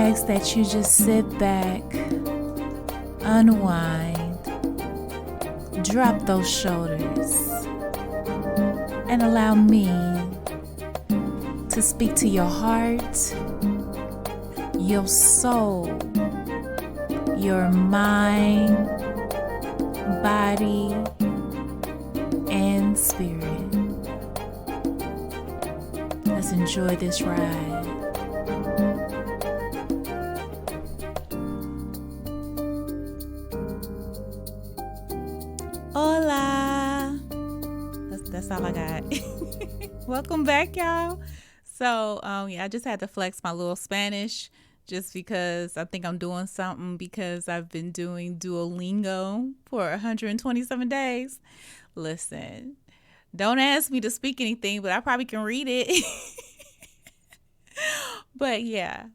ask that you just sit back, unwind, drop those shoulders, and allow me to speak to your heart, your soul, your mind, body, and spirit. Let's enjoy this ride. Hola. That's all I got. Welcome back, y'all. So, I just had to flex my little Spanish just because I think I'm doing something because I've been doing Duolingo for 127 days. Listen, don't ask me to speak anything, but I probably can read it. But yeah,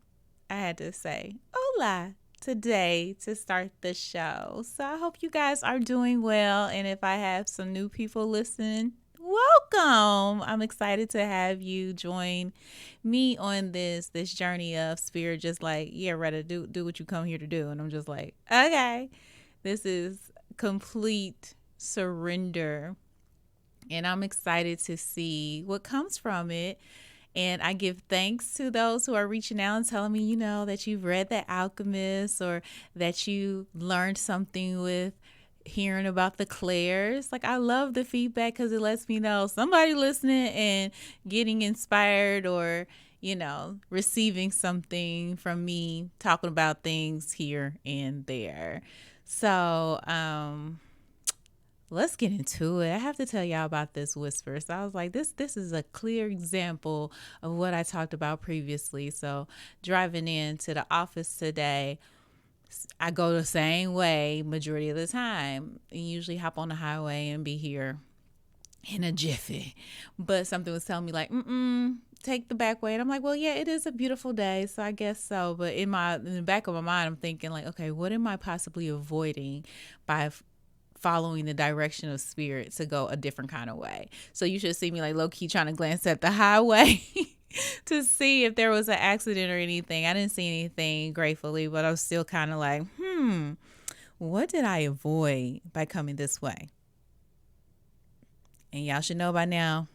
I had to say hola today to start the show. So I hope you guys are doing well. And if I have some new people listening, welcome. I'm excited to have you join me on this journey of spirit. Just like, yeah, Retta, do what you come here to do. And I'm just like, okay, this is complete surrender. And I'm excited to see what comes from it. And I give thanks to those who are reaching out and telling me, that you've read The Alchemist or that you learned something with hearing about the Clairs. Like, I love the feedback because it lets me know somebody listening and getting inspired or, receiving something from me talking about things here and there. So, let's get into it. I have to tell y'all about this whisper. So I was like, this is a clear example of what I talked about previously. So driving into the office today, I go the same way majority of the time. I usually hop on the highway and be here in a jiffy. But something was telling me like, take the back way. And I'm like, well, yeah, it is a beautiful day, so I guess so. But in the back of my mind, I'm thinking like, okay, what am I possibly avoiding by following the direction of spirit to go a different kind of way? So you should see me like low-key trying to glance at the highway to see if there was an accident or anything. I didn't see anything, gratefully, but I was still kind of like, what did I avoid by coming this way? And y'all should know by now,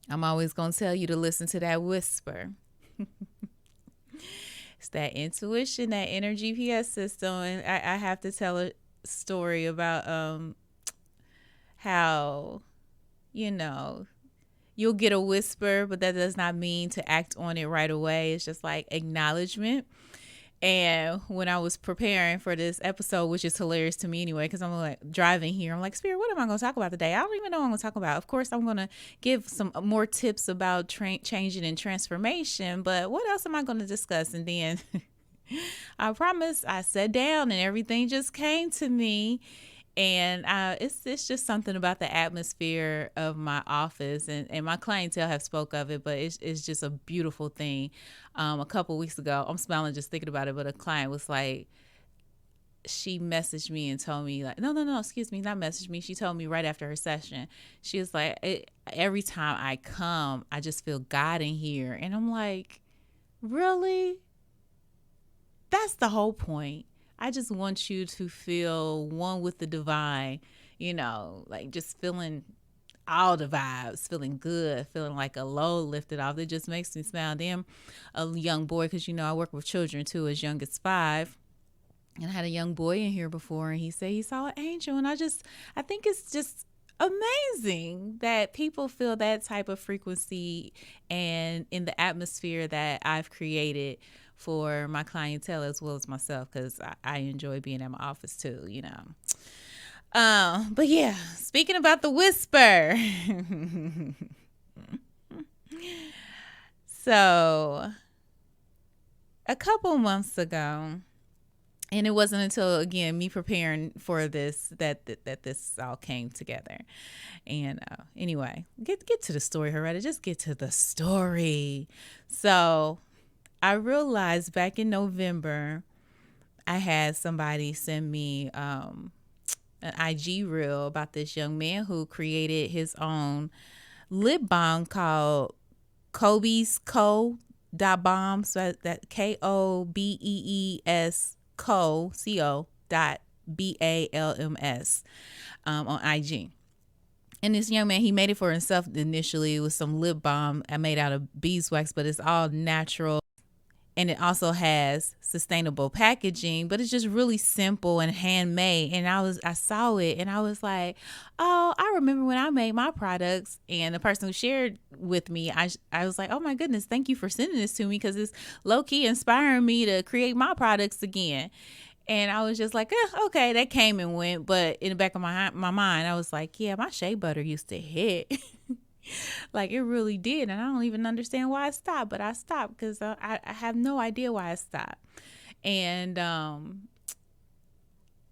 I'm always going to tell you to listen to that whisper. It's that intuition, that inner GPS system. And I have to tell a story about how, you'll get a whisper, but that does not mean to act on it right away. It's just like acknowledgement. And when I was preparing for this episode, which is hilarious to me anyway, because I'm like driving here, I'm like, Spirit, what am I going to talk about today? I don't even know what I'm going to talk about. Of course, I'm going to give some more tips about changing and transformation, but what else am I going to discuss? And then I promise I sat down and everything just came to me. And it's just something about the atmosphere of my office, and my clientele have spoke of it, but it's just a beautiful thing. A couple weeks ago, I'm smiling just thinking about it, but a client was like, she messaged me and told me like, no, excuse me, not messaged me. She told me right after her session, she was like, every time I come, I just feel God in here. And I'm like, really? That's the whole point. I just want you to feel one with the divine, like just feeling all the vibes, feeling good, feeling like a load lifted off. It just makes me smile. Then a young boy, because, I work with children too, as young as 5. And I had a young boy in here before, and he said he saw an angel. And I think it's just amazing that people feel that type of frequency and in the atmosphere that I've created for my clientele as well as myself, because I enjoy being at my office too, But yeah, speaking about the whisper. So a couple months ago, and it wasn't until, again, me preparing for this that this all came together. And anyway, get to the story, Harretta. Just get to the story. So I realized back in November, I had somebody send me an IG reel about this young man who created his own lip balm called Kobe's Co. dot bomb. So that KOBEES co dot BALMS on IG. And this young man, he made it for himself initially. It was some lip balm I made out of beeswax, but it's all natural. And it also has sustainable packaging, but it's just really simple and handmade. And I saw it and I was like, oh, I remember when I made my products. And the person who shared with me, I was like, oh my goodness, thank you for sending this to me, because it's low key inspiring me to create my products again. And I was just like, okay, that came and went. But in the back of my mind, I was like, yeah, my shea butter used to hit. Like, it really did. And I don't even understand why I stopped, but I stopped because I have no idea why I stopped. And I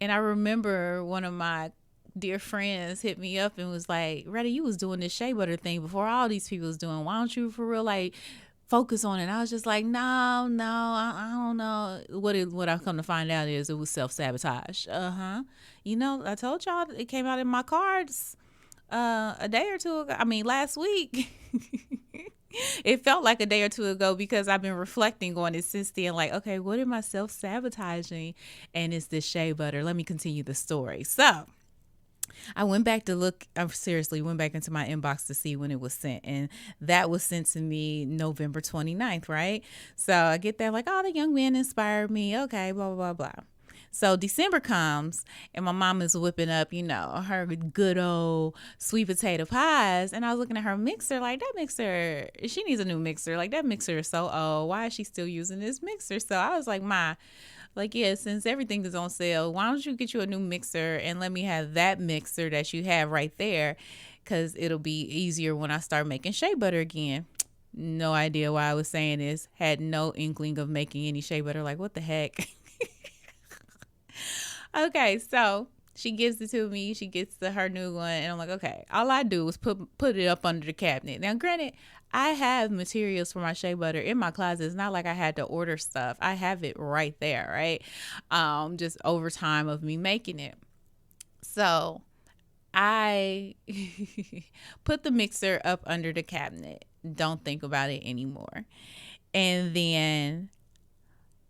remember one of my dear friends hit me up and was like, Retta, you was doing this shea butter thing before all these people was doing. Why don't you for real, like, focus on it? And I was just like, no, I don't know. What I come to find out is it was self-sabotage. You know, I told y'all it came out in my cards a day or two ago. I mean, last week. It felt like a day or two ago because I've been reflecting on it since then. Like, okay, what am I self-sabotaging? And it's this shea butter. Let me continue the story. So I went back to look. I seriously went back into my inbox to see when it was sent. And that was sent to me November 29th, right? So I get there like, oh, the young man inspired me. Okay, blah, blah, blah, blah. So December comes and my mom is whipping up, you know, her good old sweet potato pies. And I was looking at her mixer like, that mixer, she needs a new mixer. Like, that mixer is so old. Why is she still using this mixer? So I was like, like, yeah, since everything is on sale, why don't you get you a new mixer and let me have that mixer that you have right there, because it'll be easier when I start making shea butter again. No idea why I was saying this. Had no inkling of making any shea butter. Like, what the heck? Okay, so she gives it to me. She gets her new one, and I'm like, okay. All I do is put it up under the cabinet. Now, granted, I have materials for my shea butter in my closet. It's not like I had to order stuff. I have it right there, right? Just over time of me making it. So I put the mixer up under the cabinet. Don't think about it anymore. And then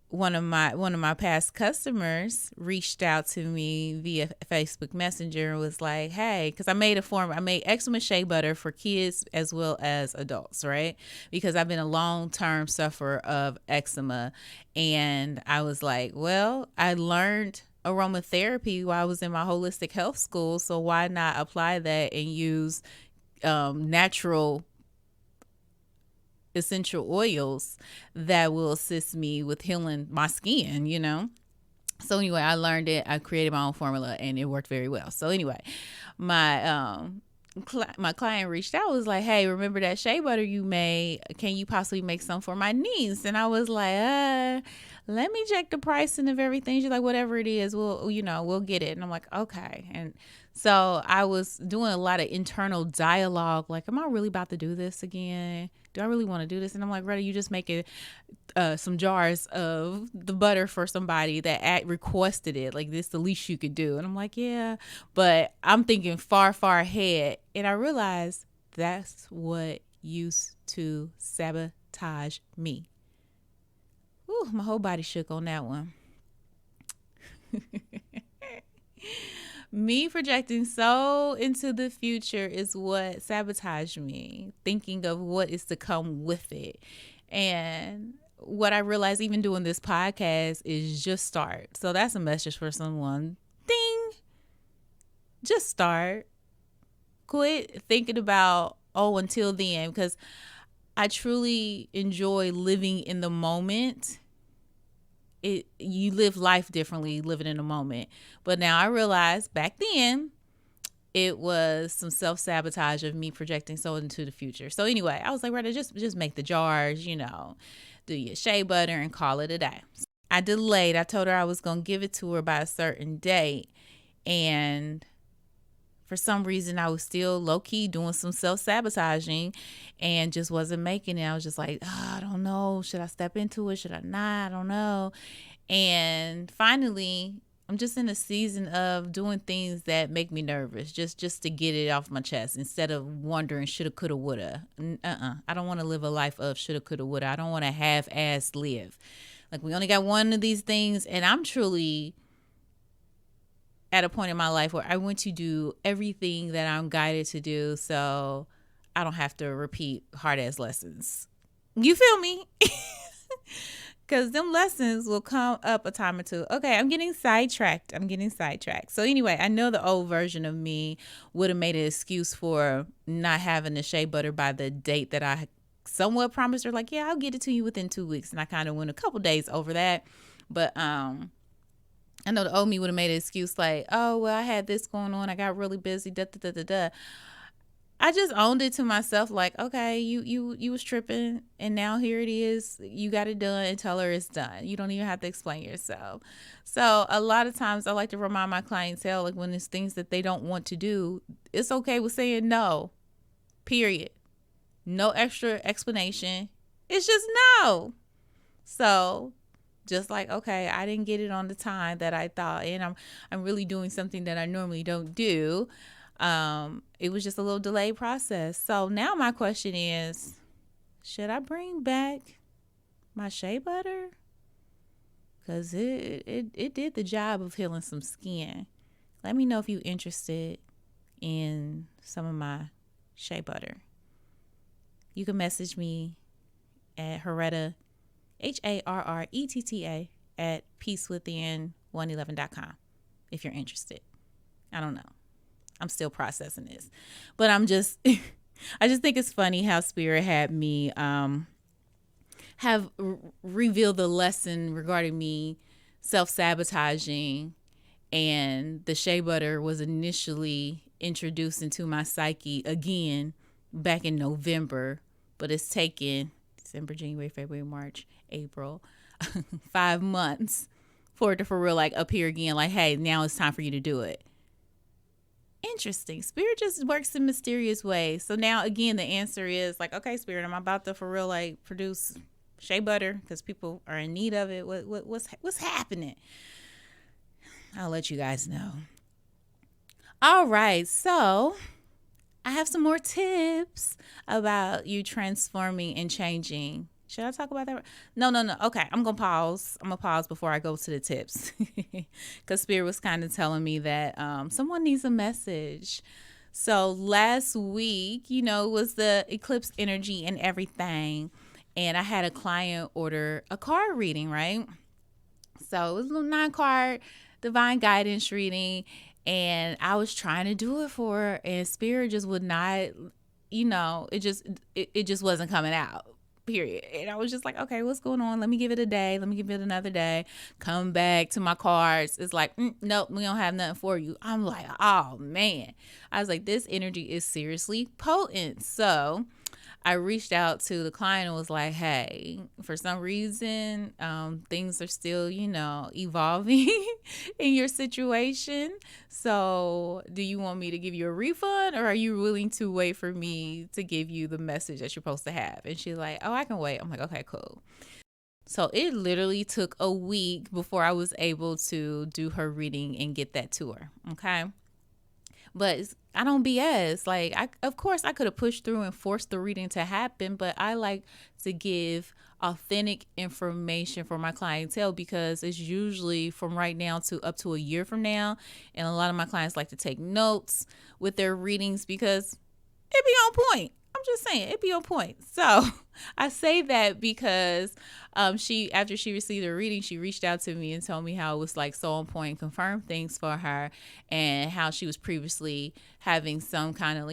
one of my past customers reached out to me via Facebook Messenger and was like, hey, because I made eczema shea butter for kids as well as adults, right? Because I've been a long-term sufferer of eczema. And I was like, well, I learned aromatherapy while I was in my holistic health school, so why not apply that and use natural essential oils that will assist me with healing my skin, you know? So anyway, I learned it. I created my own formula and it worked very well. So anyway, my client reached out, was like, hey, remember that shea butter you made? Can you possibly make some for my niece? And I was like, let me check the pricing of everything. She's like, whatever it is, we'll get it. And I'm like, okay. And so I was doing a lot of internal dialogue. Like, am I really about to do this again? Do I really want to do this? And I'm like, Retta, you just making some jars of the butter for somebody that requested it. Like, this the least you could do. And I'm like, yeah, but I'm thinking far, far ahead. And I realized that's what used to sabotage me. Ooh, my whole body shook on that one. Me projecting so into the future is what sabotaged me, thinking of what is to come with it. And what I realized even doing this podcast is just start. So that's a message for someone. Ding! Just start. Quit thinking about, oh, until then, because I truly enjoy living in the moment. You live life differently living in the moment. But now I realize back then it was some self-sabotage of me projecting so into the future. So anyway, I was like, rather just make the jars, do your shea butter and call it a day. I delayed. I told her I was going to give it to her by a certain date. And for some reason, I was still low-key doing some self-sabotaging and just wasn't making it. I was just like, I don't know. Should I step into it? Should I not? I don't know. And finally, I'm just in a season of doing things that make me nervous, just to get it off my chest instead of wondering shoulda, coulda, woulda. I don't want to live a life of shoulda, coulda, woulda. I don't want to half-ass live. Like, we only got one of these things, and I'm truly at a point in my life where I want to do everything that I'm guided to do, so I don't have to repeat hard-ass lessons. You feel me? Because them lessons will come up a time or two. Okay, I'm getting sidetracked. So anyway, I know the old version of me would have made an excuse for not having the shea butter by the date that I somewhat promised her. Like, yeah, I'll get it to you within 2 weeks. And I kind of went a couple days over that. But I know the old me would have made an excuse like, oh, well, I had this going on. I got really busy. Da da da da da. I just owned it to myself, like, okay, you was tripping, and now here it is. You got it done, and tell her it's done. You don't even have to explain yourself. So a lot of times I like to remind my clientele, like, when there's things that they don't want to do, it's okay with saying no, period. No extra explanation. It's just no. So just like, okay, I didn't get it on the time that I thought, and I'm really doing something that I normally don't do. It was just a little delayed process. So now my question is, should I bring back my shea butter? Because it did the job of healing some skin. Let me know if you're interested in some of my shea butter. You can message me at Harretta, HARRETTA, at peacewithin111.com if you're interested. I don't know. I'm still processing this, but I just think it's funny how Spirit had me revealed the lesson regarding me self-sabotaging, and the shea butter was initially introduced into my psyche again back in November, but it's taken December, January, February, March, April, 5 months for it to for real like appear again, like, hey, now it's time for you to do it. Interesting. Spirit just works in mysterious ways. So now again, the answer is like, okay, Spirit, I'm about to for real like produce shea butter because people are in need of it. What's happening? I'll let you guys know. All right, so I have some more tips about you transforming and changing. Should I talk about that? No. Okay, I'm going to pause. I'm going to pause before I go to the tips. Because Spirit was kind of telling me that someone needs a message. So last week, was the eclipse energy and everything. And I had a client order a card reading, right? So it was a little 9-card divine guidance reading. And I was trying to do it for her. And Spirit just would not, it just wasn't coming out. Period. And I was just like, okay, what's going on? Let me give it a day. Let me give it another day. Come back to my cards. It's like, nope, we don't have nothing for you. I'm like, oh man. I was like, this energy is seriously potent. So I reached out to the client and was like, hey, for some reason, things are still, evolving in your situation. So do you want me to give you a refund, or are you willing to wait for me to give you the message that you're supposed to have? And she's like, oh, I can wait. I'm like, okay, cool. So it literally took a week before I was able to do her reading and get that to her. Okay. But I don't BS. Like, of course, I could have pushed through and forced the reading to happen, but I like to give authentic information for my clientele because it's usually from right now to up to a year from now. And a lot of my clients like to take notes with their readings because it be on point. I'm just saying, it be on point. So I say that because after she received her reading, she reached out to me and told me how it was like so on point, confirmed things for her, and how she was previously having some kind of,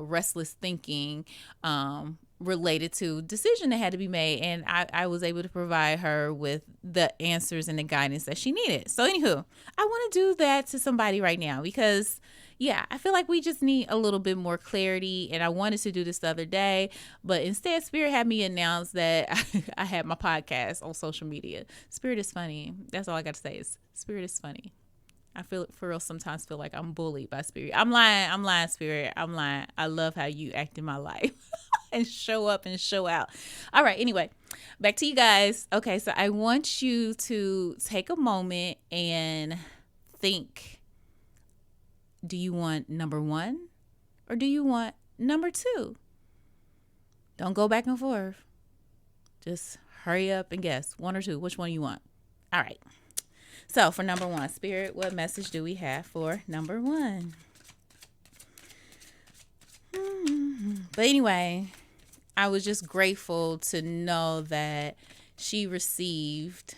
restless thinking related to decision that had to be made. And I was able to provide her with the answers and the guidance that she needed. So anywho, I want to do that to somebody right now because I feel like we just need a little bit more clarity. And I wanted to do this the other day, but instead Spirit had me announce that I had my podcast on social media. Spirit is funny. That's all I got to say is Spirit is funny. I sometimes feel like I'm bullied by Spirit. I'm lying, Spirit. I'm lying. I love how you act in my life and show up and show out. All right. Anyway, back to you guys. Okay. So I want you to take a moment and think, do you want number one or do you want number two? Don't go back and forth. Just hurry up and guess. One or two. Which one you want? All right. So for number one, Spirit, what message do we have for number one? But anyway, I was just grateful to know that she received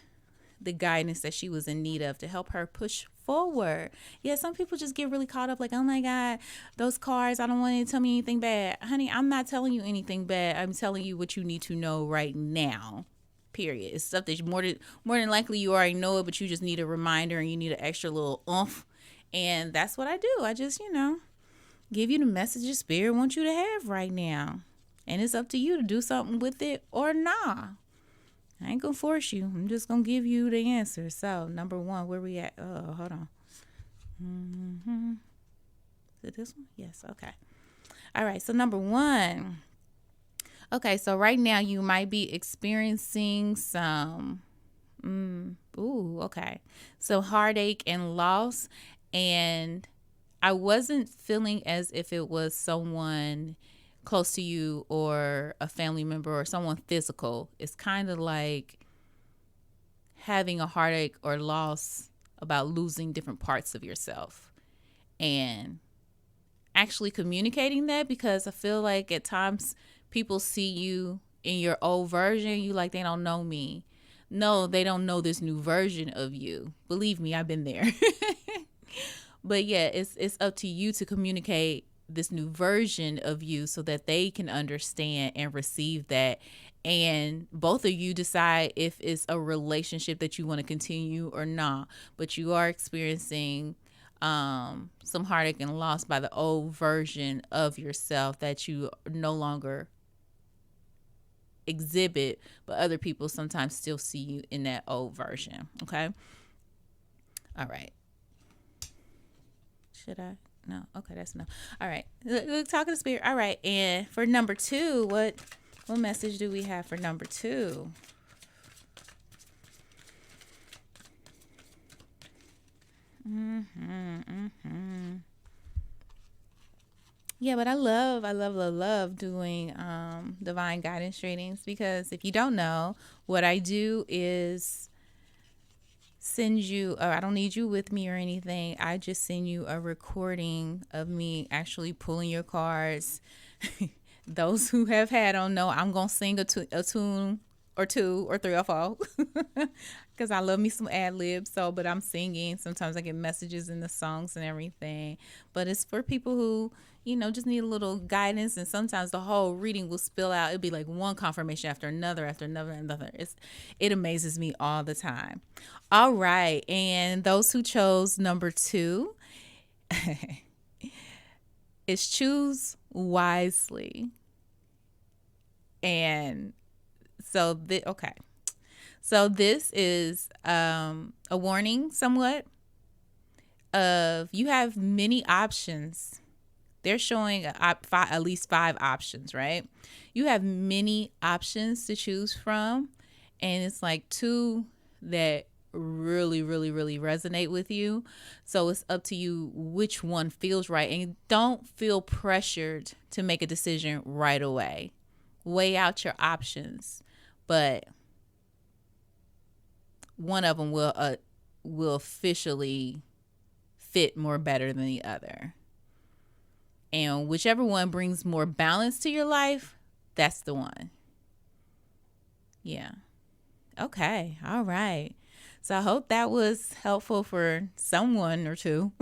the guidance that she was in need of to help her push forward. Yeah, some people just get really caught up like, oh my God, those cards, I don't want you to tell me anything bad. Honey, I'm not telling you anything bad. I'm telling you what you need to know right now. Period. It's stuff that more than likely you already know it, but you just need a reminder and you need an extra little oomph. And that's what I do. I just, give you the messages Spirit wants you to have right now. And it's up to you to do something with it or not. I ain't gonna force you. I'm just gonna give you the answer. So, number one, where we at? Oh, hold on. Is it this one? Yes. Okay. All right. So, number one. Okay. So, right now, you might be experiencing some, okay. So, heartache and loss. And I wasn't feeling as if it was someone close to you or a family member or someone physical. It's kind of like having a heartache or loss about losing different parts of yourself and actually communicating that, because I feel like at times people see you in your old version. You like, they don't know me. No, they don't know this new version of you. Believe me, I've been there. But yeah, it's up to you to communicate this new version of you so that they can understand and receive that. And both of you decide if it's a relationship that you want to continue or not. But you are experiencing some heartache and loss by the old version of yourself that you no longer exhibit, but other people sometimes still see you in that old version. Okay. All right. Should I? No. Okay, that's no. All right. Look, talking to Spirit. All right. And for number two, what message do we have for number two? Yeah, but I love doing divine guidance trainings, because if you don't know, what I do is send you, I don't need you with me or anything. I just send you a recording of me actually pulling your cards. Those who have had don't know I'm going to sing a tune or two or three or four because I love me some ad libs. So, but I'm singing. Sometimes I get messages in the songs and everything. But it's for people who, just need a little guidance. And sometimes the whole reading will spill out. It'll be like one confirmation after another, after another, another. It amazes me all the time. All right. And those who chose number two, is choose wisely. And so, okay. So this is a warning somewhat of you have many options. They're showing at least 5 options, right? You have many options to choose from. And it's like 2 that really, really, really resonate with you. So it's up to you which one feels right. And don't feel pressured to make a decision right away. Weigh out your options. But one of them will officially fit more better than the other. And whichever one brings more balance to your life, that's the one. Yeah. Okay. All right. So I hope that was helpful for someone or two,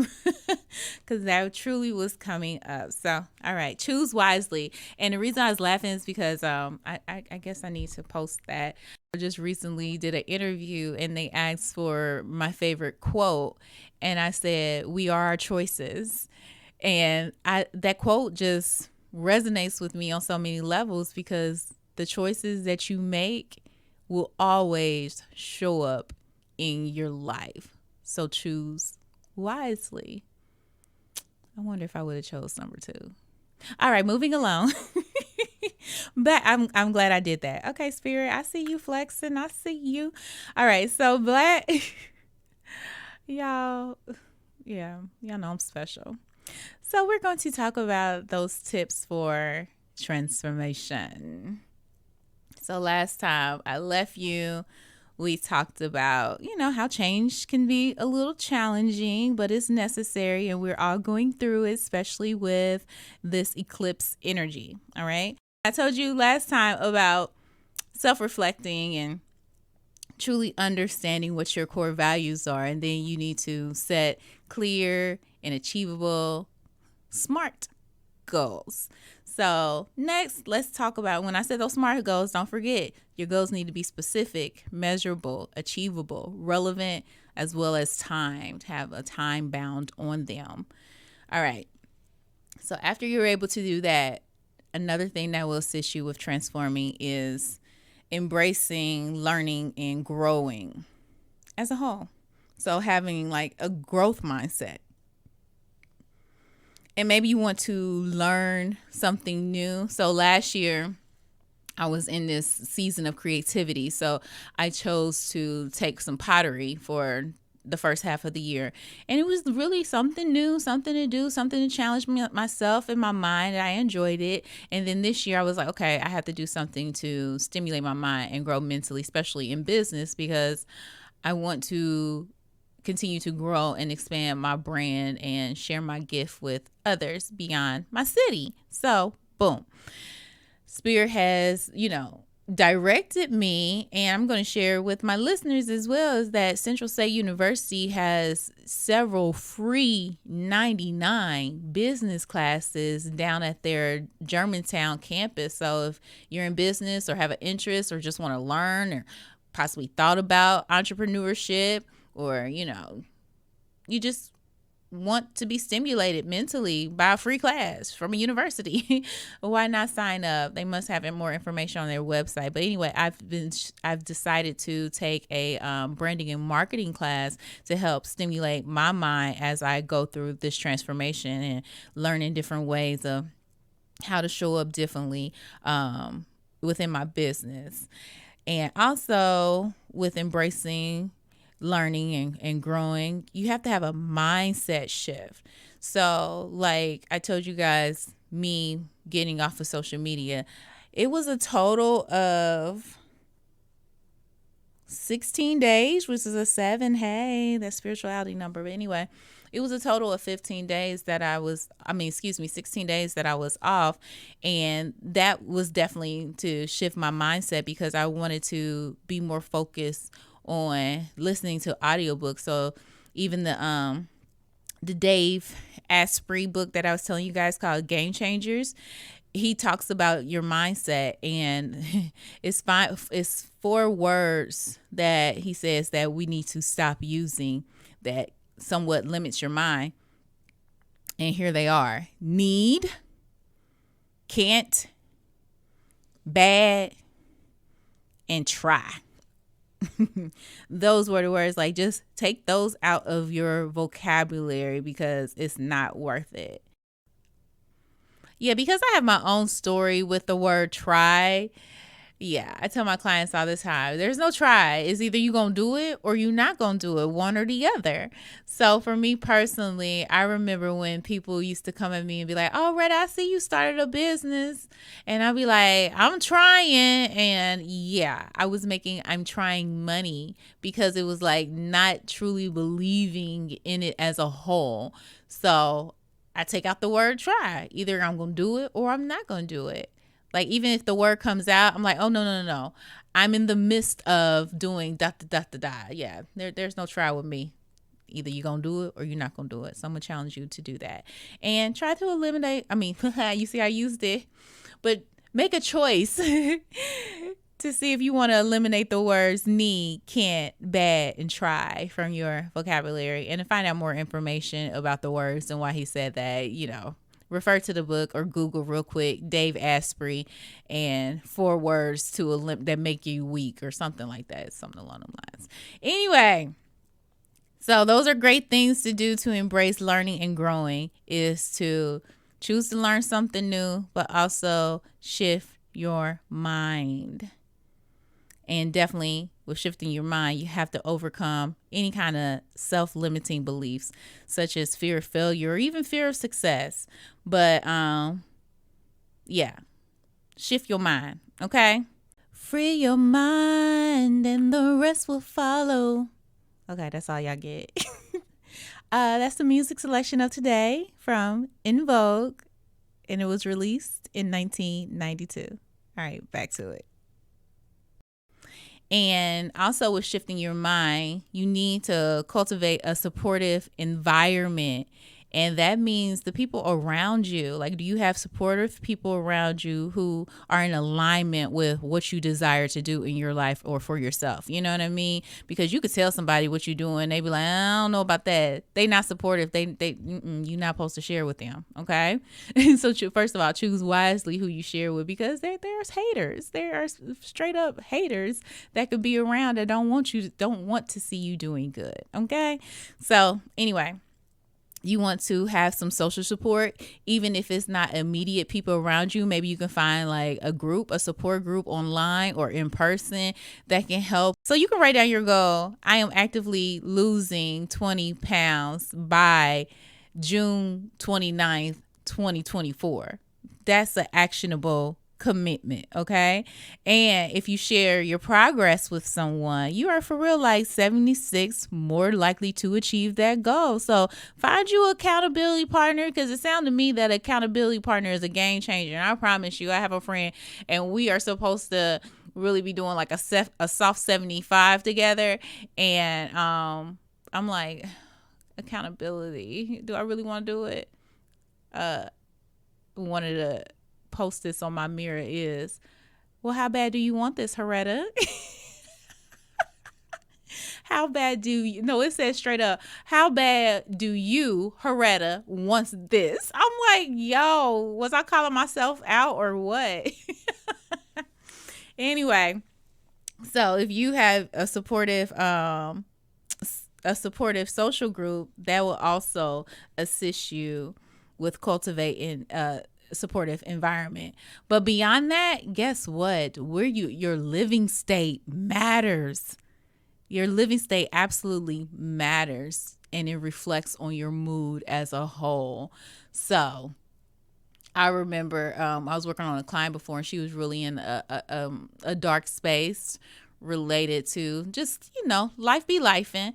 because that truly was coming up. So, all right, choose wisely. And the reason I was laughing is because I guess I need to post that. I just recently did an interview and they asked for my favorite quote. And I said, "We are our choices." And that quote just resonates with me on so many levels, because the choices that you make will always show up in your life. So choose wisely. I wonder if I would have chose number 2. All right, moving along. But I'm glad I did that. Okay, Spirit, I see you flexing. I see you. All right, so Black, y'all, Yeah, y'all know I'm special. So we're going to talk about those tips for transformation. So last time I left you, we talked about, how change can be a little challenging, but it's necessary and we're all going through it, especially with this eclipse energy. All right. I told you last time about self-reflecting and truly understanding what your core values are. And then you need to set clear and achievable, smart goals. So next, let's talk about, when I said those SMART goals, don't forget your goals need to be specific, measurable, achievable, relevant, as well as timed, have a time bound on them. All right. So after you're able to do that, another thing that will assist you with transforming is embracing learning and growing as a whole. So having like a growth mindset. And maybe you want to learn something new. So last year, I was in this season of creativity. So I chose to take some pottery for the first half of the year. And it was really something new, something to do, something to challenge myself and my mind. I enjoyed it. And then this year I was like, okay, I have to do something to stimulate my mind and grow mentally, especially in business, because I want to continue to grow and expand my brand and share my gift with others beyond my city. So, boom. Spirit has, directed me, and I'm going to share with my listeners as well, is that Central State University has several free 99 business classes down at their Germantown campus. So if you're in business or have an interest or just want to learn or possibly thought about entrepreneurship, or, you just want to be stimulated mentally by a free class from a university, why not sign up? They must have more information on their website. But anyway, I've decided to take a branding and marketing class to help stimulate my mind as I go through this transformation and learning different ways of how to show up differently within my business. And also with embracing learning and growing, you have to have a mindset shift. So like I told you guys, me getting off of social media, it was a total of 16 days, which is a 7. Hey, that spirituality number. But anyway, it was a total of 15 days that 16 days that I was off. And that was definitely to shift my mindset because I wanted to be more focused on listening to audiobooks. So even the Dave Asprey book that I was telling you guys called Game Changers, he talks about your mindset, and it's 4 words that he says that we need to stop using that somewhat limits your mind. And here they are: need, can't, bad, and try. Those were the words. Like, just take those out of your vocabulary because it's not worth it. Yeah, because I have my own story with the word try. Yeah, I tell my clients all the time, there's no try. It's either you going to do it or you not going to do it, one or the other. So for me personally, I remember when people used to come at me and be like, oh, Red, I see you started a business. And I'll be like, I'm trying. And yeah, I'm trying money because it was like not truly believing in it as a whole. So I take out the word try. Either I'm going to do it or I'm not going to do it. Like, even if the word comes out, I'm like, oh, no. I'm in the midst of doing da. Yeah, there's no try with me. Either you're going to do it or you're not going to do it. So I'm going to challenge you to do that. And try to eliminate, you see I used it, but make a choice to see if you want to eliminate the words need, can't, bad, and try from your vocabulary. And to find out more information about the words and why he said that, refer to the book or Google real quick, Dave Asprey, and 4 words that make you weak or something like that. Something along those lines. Anyway, so those are great things to do to embrace learning and growing, is to choose to learn something new, but also shift your mind. And definitely with shifting your mind, you have to overcome any kind of self-limiting beliefs, such as fear of failure or even fear of success. But yeah, shift your mind, okay? Free your mind and the rest will follow. Okay, that's all y'all get. That's the music selection of today from In Vogue, and it was released in 1992. All right, back to it. And also with shifting your mind, you need to cultivate a supportive environment. And that means the people around you. Like, do you have supportive people around you who are in alignment with what you desire to do in your life or for yourself? You know what I mean? Because you could tell somebody what you're doing. They be like, I don't know about that. They not supportive. You're not supposed to share with them. Okay. So first of all, choose wisely who you share with, because there's haters. There are straight up haters that could be around that don't want to see you doing good. Okay. So anyway, you want to have some social support, even if it's not immediate people around you. Maybe you can find like a support group online or in person that can help. So you can write down your goal. I am actively losing 20 pounds by June 29th, 2024. That's an actionable commitment, okay? And if you share your progress with someone, you are for real like 76 more likely to achieve that goal. So find you an accountability partner, because it sounds to me that accountability partner is a game changer. And I promise you, I have a friend and we are supposed to really be doing like a soft 75 together. And I'm like, accountability, do I really want to do it? One of the post-its on my mirror is, well, how bad do you want this, Harretta? How bad do you, no, it says straight up, how bad do you, Harretta, wants this? I'm like, yo, was I calling myself out or what? Anyway, so if you have a supportive social group, that will also assist you with cultivating supportive environment. But beyond that, guess what? Your living state matters. Your living state absolutely matters, and it reflects on your mood as a whole. So I remember I was working on a client before, and she was really in a dark space related to just, life be lifing.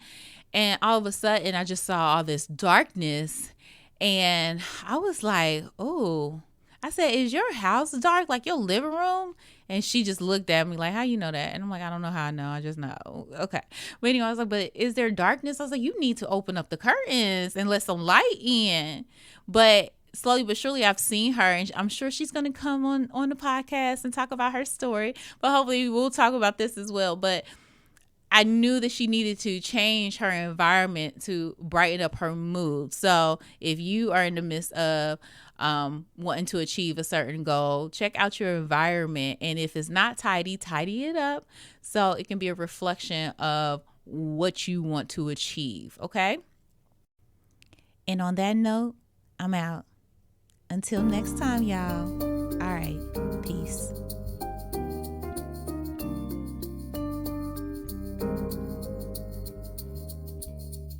And all of a sudden I just saw all this darkness, and I was like, oh, I said, is your house dark, like your living room? And she just looked at me like, how you know that? And I'm like, I don't know how I know. I just know. Okay. But anyway, I was like, but is there darkness? I was like, you need to open up the curtains and let some light in. But slowly but surely, I've seen her, and I'm sure she's going to come on the podcast and talk about her story. But hopefully we'll talk about this as well. But I knew that she needed to change her environment to brighten up her mood. So if you are in the midst of wanting to achieve a certain goal, check out your environment. And if it's not tidy, tidy it up so it can be a reflection of what you want to achieve. Okay. And on that note, I'm out. Until next time, y'all. All right. Peace.